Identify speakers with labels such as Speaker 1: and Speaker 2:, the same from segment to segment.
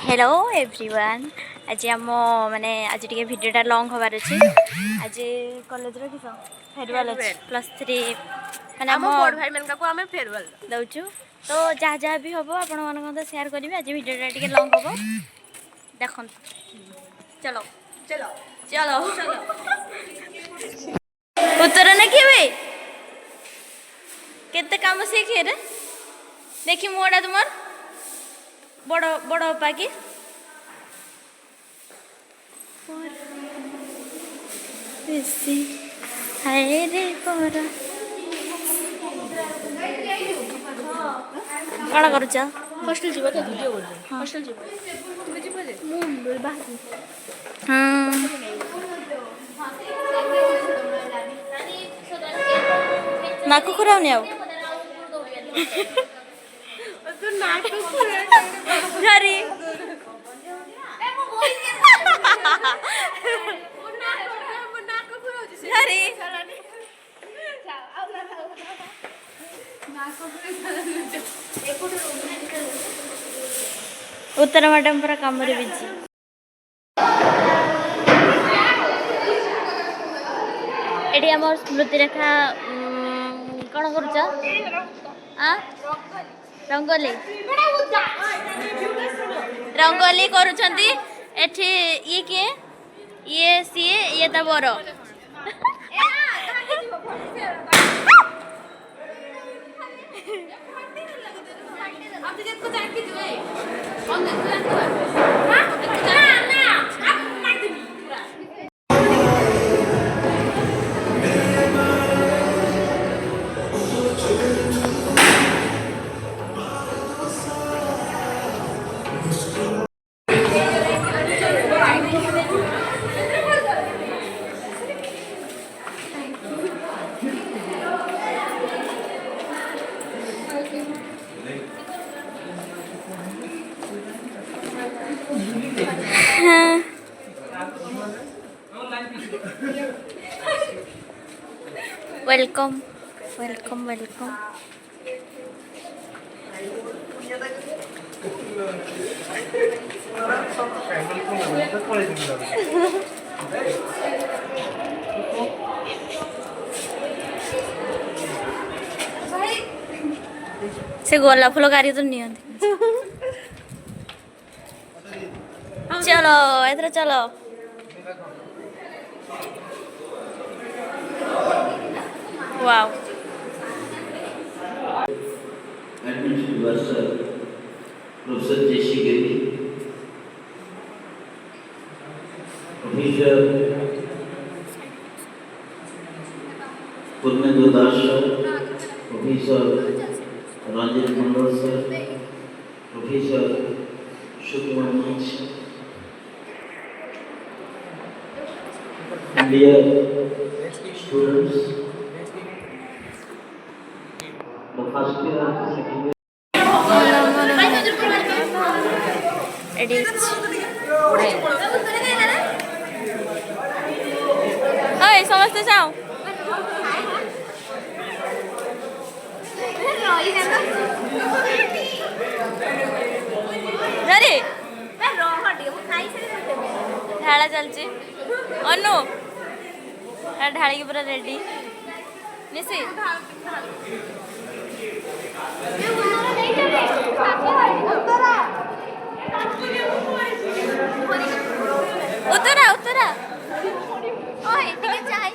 Speaker 1: Hello everyone. आज आम माने आज टे भिडियोटा लंग हबार अच्छे। आज कॉलेज किस फेरवेल अच्छे +3 माने
Speaker 2: हम बड़ भाई मन को हमें फेरवेल
Speaker 1: दउछु। तो जहाँ जहाँ भी हम आपण मन शेयर करेंगे। आज भिडियोटा टे लंग हम देख। चलो चलो चलो उत्तर ना किए केते काम सीखे रे देखी मोड़ा तुम बड़ बड़ अपा की हाय रे पर कौन करुच
Speaker 2: हॉस्टल जीवा तो वीडियो बोल हॉस्टल जीवा तुम जीवा जे मुंबई बाहर
Speaker 1: नाक खुराउनी आउ
Speaker 2: तो नाक खुरा
Speaker 1: झरी झरी उत्तर मैडम पूरा काम रे बिजी। एडी हमर स्मृति रेखा कौन करुच रंगोली रंगोली करुछंती एठी ये किए ये सीए ये ता बर वेलकम वेलकम वेलकम। से गोला फुल गाड़ी तो नहीं आती। चलो इधर चलो wow
Speaker 3: Admission Bursar, Professor J.C. Giri, Professor Purnendu Das sir, Professor Ranjit Mandal sir, Professor Sukumar Nath sir, and dear students, the first year and the second year.
Speaker 1: ओए समझते जाओ अरे ढाला चलची अनु ढाड़ी की पूरा रेडी निशी उतरा उतरा ओए टिके चाय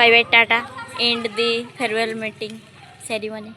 Speaker 1: bye bye, tata, end the farewell meeting ceremony.